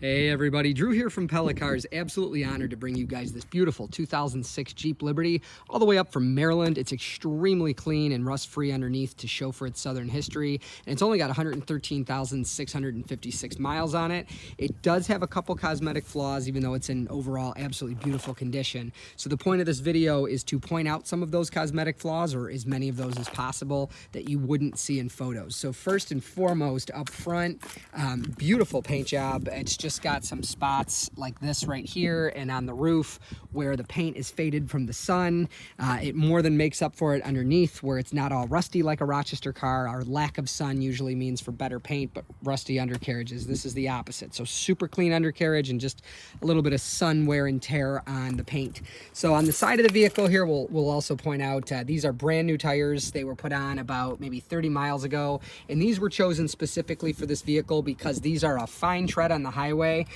Hey everybody, Drew here from Pella Cars. Absolutely honored to bring you guys this beautiful 2006 Jeep Liberty all the way up from Maryland. It's extremely clean and rust-free underneath to show for its southern history, and it's only got 113,656 miles on it. It does have a couple cosmetic flaws, even though it's in overall absolutely beautiful condition. So the point of this video is to point out some of those cosmetic flaws, or as many of those as possible, that you wouldn't see in photos. So first and foremost, up front, beautiful paint job. It's just got some spots like this right here and on the roof where the paint is faded from the sun. It more than makes up for it underneath where it's not all rusty like a Rochester car. Our lack of sun usually means for better paint, but rusty undercarriages, this is the opposite. So super clean undercarriage and just a little bit of sun wear and tear on the paint. So on the side of the vehicle here, we'll also point out these are brand new tires. They were put on about maybe 30 miles ago, and these were chosen specifically for this vehicle because these are a fine tread on the highway.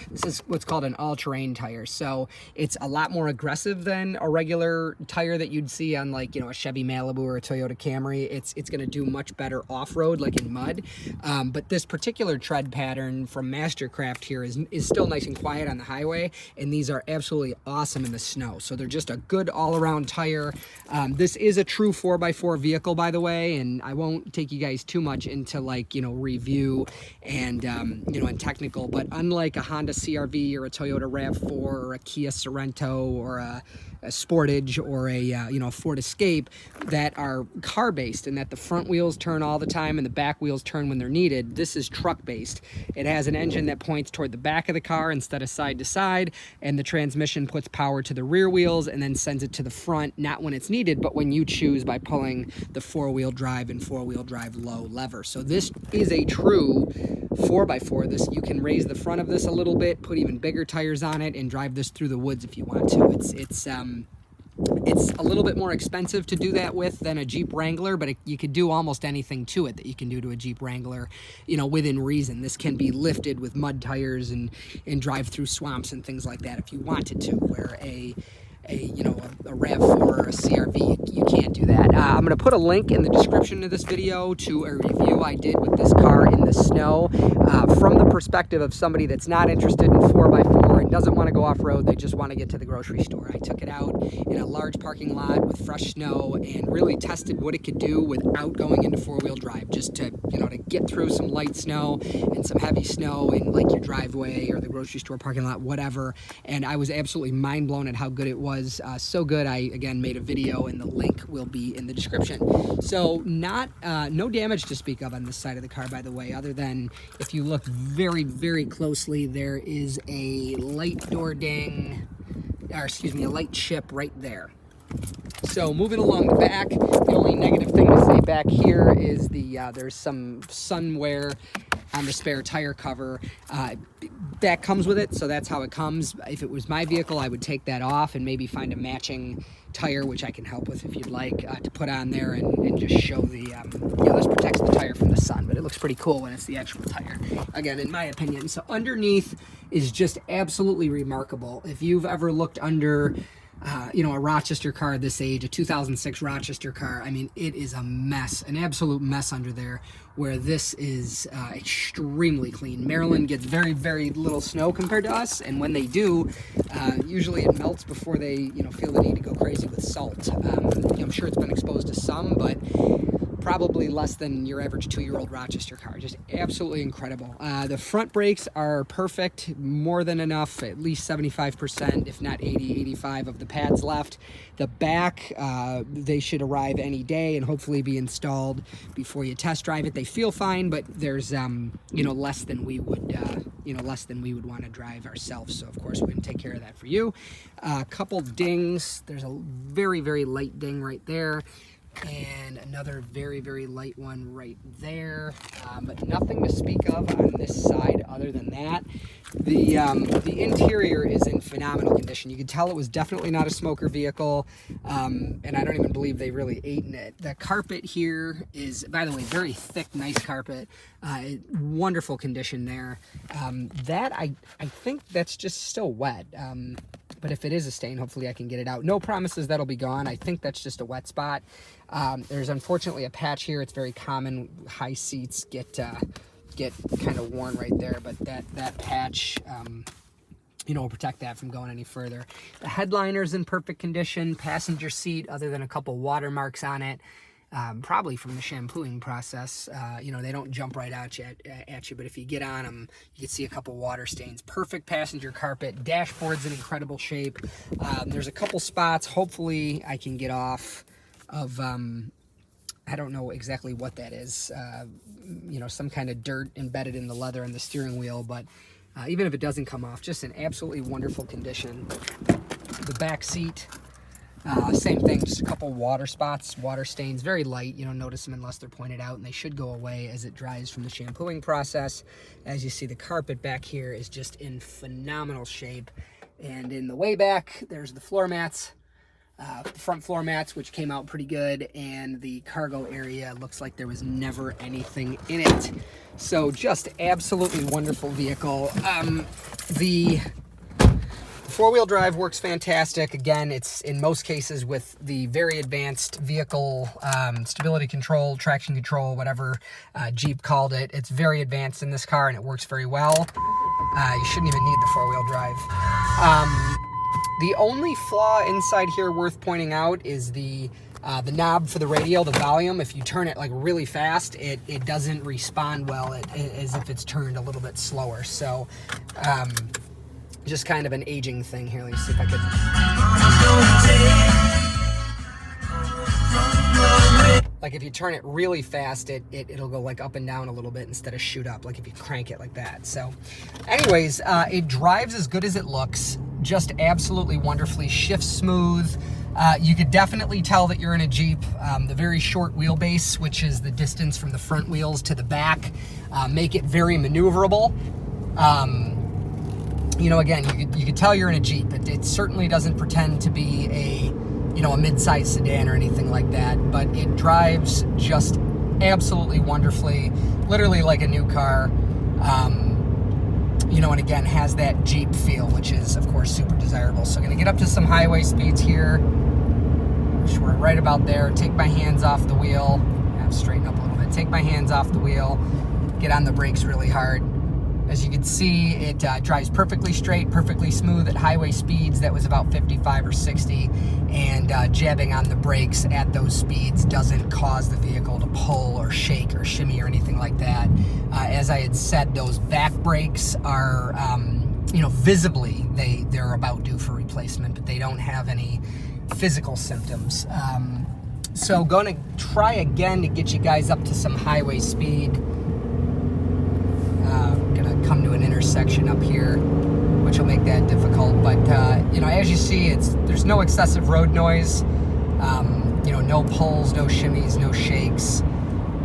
This is what's called an all-terrain tire, so it's a lot more aggressive than a regular tire that you'd see on, like, you know, a Chevy Malibu or a Toyota Camry. It's going to do much better off-road, like in mud. But this particular tread pattern from Mastercraft here is still nice and quiet on the highway, and these are absolutely awesome in the snow. So they're just a good all-around tire. This is a true 4x4 vehicle, by the way, and I won't take you guys too much into, like, you know, review and you know, and technical, but unlike a Honda CR-V or a Toyota RAV4 or a Kia Sorento or a Sportage or a you know, Ford Escape that are car based and that the front wheels turn all the time and the back wheels turn when they're needed, this is truck based. It has an engine that points toward the back of the car instead of side to side, and the transmission puts power to the rear wheels and then sends it to the front, not when it's needed, but when you choose by pulling the four-wheel drive and four-wheel drive low lever. So this is a true 4x4. This, you can raise the front of this a little bit, put even bigger tires on it, and drive this through the woods if you want to. It's a little bit more expensive to do that with than a Jeep Wrangler, but you could do almost anything to it that you can do to a Jeep Wrangler, you know, within reason. This can be lifted with mud tires and drive through swamps and things like that if you wanted to, where a RAV4 or a CR-V, you can't do that. I'm going to put a link in the description of this video to a review I did with this car in the snow from the perspective of somebody that's not interested in 4x4 and doesn't want to go off-road. They just want to get to the grocery store. I took it out in a large parking lot with fresh snow and really tested what it could do without going into four-wheel drive, just to, you know, to get through some light snow and some heavy snow in, like, your driveway or the grocery store parking lot, whatever. And I was absolutely mind blown at how good it was. So good, I again made a video, and the link will be in the description. So no damage to speak of on this side of the car, by the way, other than if you look very, very closely, there is a light door ding, or excuse me, a light chip right there. So moving along the back, the only negative thing to say back here is there's some sun wear on the spare tire cover. That comes with it, so that's how it comes. If it was my vehicle, I would take that off and maybe find a matching tire, which I can help with if you'd like, to put on there and just show the, you know, this protects the tire from the sun, but it looks pretty cool when it's the actual tire, again, in my opinion. So underneath is just absolutely remarkable. If you've ever looked under you know, a Rochester car this age, a 2006 Rochester car, I mean, it is a mess, an absolute mess under there, where this is extremely clean. Maryland gets very, very little snow compared to us, and when they do, usually it melts before they, you know, feel the need to go crazy with salt. You know, I'm sure it's been exposed to some, but probably less than your average 2-year-old Rochester car. Just absolutely incredible. The front brakes are perfect, more than enough, at least 75%, if not 80, 85 of the pads left. The back, they should arrive any day and hopefully be installed before you test drive it. They feel fine, but there's, you know, less than we would want to drive ourselves. So of course we're going to take care of that for you. A couple dings. There's a very, very light ding right there, and another very, very light one right there, but nothing to speak of on this side other than that. The interior is in phenomenal condition. You can tell it was definitely not a smoker vehicle, and I don't even believe they really ate in it. The carpet here is, by the way, very thick, nice carpet, wonderful condition there. That I think that's just still wet. But if it is a stain, hopefully I can get it out. No promises that'll be gone. I think that's just a wet spot. There's unfortunately a patch here. It's very common. High seats get get kind of worn right there, but that patch, you know, will protect that from going any further. The headliner's in perfect condition. Passenger seat, other than a couple watermarks on it, probably from the shampooing process. You know, they don't jump right at you, but if you get on them, you can see a couple water stains. Perfect passenger carpet. Dashboard's in incredible shape. There's a couple spots, hopefully I can get off of, I don't know exactly what that is. You know, some kind of dirt embedded in the leather and the steering wheel, but even if it doesn't come off, just in absolutely wonderful condition. The back seat, same thing, just a couple water spots, water stains, very light. You don't notice them unless they're pointed out, and they should go away as it dries from the shampooing process. As you see, the carpet back here is just in phenomenal shape. And in the way back, there's the floor mats, front floor mats, which came out pretty good, and the cargo area looks like there was never anything in it. So just absolutely wonderful vehicle. The four-wheel drive works fantastic. Again, it's in most cases with the very advanced vehicle stability control, traction control, whatever Jeep called it. It's very advanced in this car, and it works very well. You shouldn't even need the four-wheel drive. The only flaw inside here worth pointing out is the knob for the radio, the volume. If you turn it like really fast, it doesn't respond well as if it's turned a little bit slower. So just kind of an aging thing here. Let me see if I could. Like if you turn it really fast, it'll go like up and down a little bit instead of shoot up, like if you crank it like that. So anyways, it drives as good as it looks, just absolutely wonderfully, shifts smooth. You could definitely tell that you're in a Jeep. The very short wheelbase, which is the distance from the front wheels to the back, make it very maneuverable. You know, again, you could tell you're in a Jeep. It certainly doesn't pretend to be a mid-size sedan or anything like that, but it drives just absolutely wonderfully, literally like a new car. You know, and again, has that Jeep feel, which is, of course, super desirable. So I'm going to get up to some highway speeds here, which we're right about there. Take my hands off the wheel. Straighten up a little bit. Take my hands off the wheel. Get on the brakes really hard. As you can see, it drives perfectly straight, perfectly smooth at highway speeds. That was about 55 or 60, and jabbing on the brakes at those speeds doesn't cause the vehicle to pull or shake or shimmy or anything like that. As I had said, those back brakes are, you know, visibly they're about due for replacement, but they don't have any physical symptoms. So gonna try again to get you guys up to some highway speed. Gonna come to an intersection up here, which will make that difficult, but you know, as you see, there's no excessive road noise, you know, no pulls, no shimmies, no shakes,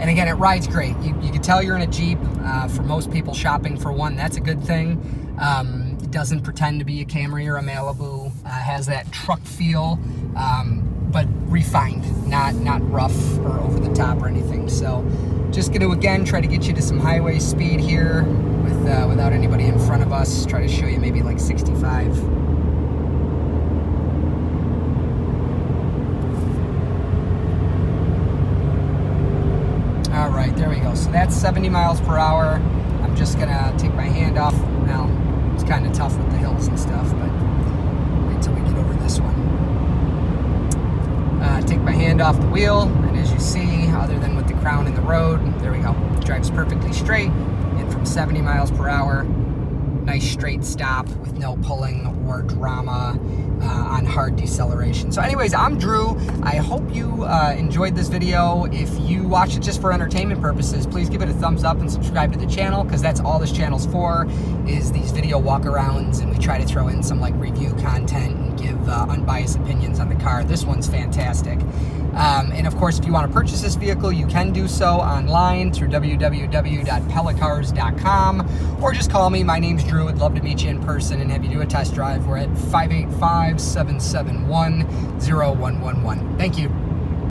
and again, it rides great. You can tell you're in a Jeep. For most people shopping for one, that's a good thing. It doesn't pretend to be a Camry or a Malibu. Has that truck feel, but refined, not rough or over the top or anything. So just going to, again, try to get you to some highway speed here without anybody in front of us. Try to show you maybe like 65. All right, there we go. So that's 70 miles per hour. I'm just going to take my hand off. Now, it's kind of tough with the hills and stuff, but wait till we get over this one. Take my hand off the wheel, and as you see, other than with the crown in the road, there we go. Drives perfectly straight, and from 70 miles per hour, nice straight stop with no pulling or drama on hard deceleration. So anyways, I'm Drew. I hope you enjoyed this video. If you watch it just for entertainment purposes, please give it a thumbs up and subscribe to the channel, because that's all this channel's for, is these video walkarounds, and we try to throw in some like review content and give unbiased opinions on the car. This one's fantastic. And of course, if you want to purchase this vehicle, you can do so online through www.pellacars.com, or just call me. My name's Drew. I'd love to meet you in person and have you do a test drive. We're at 585-771-0111. Thank you.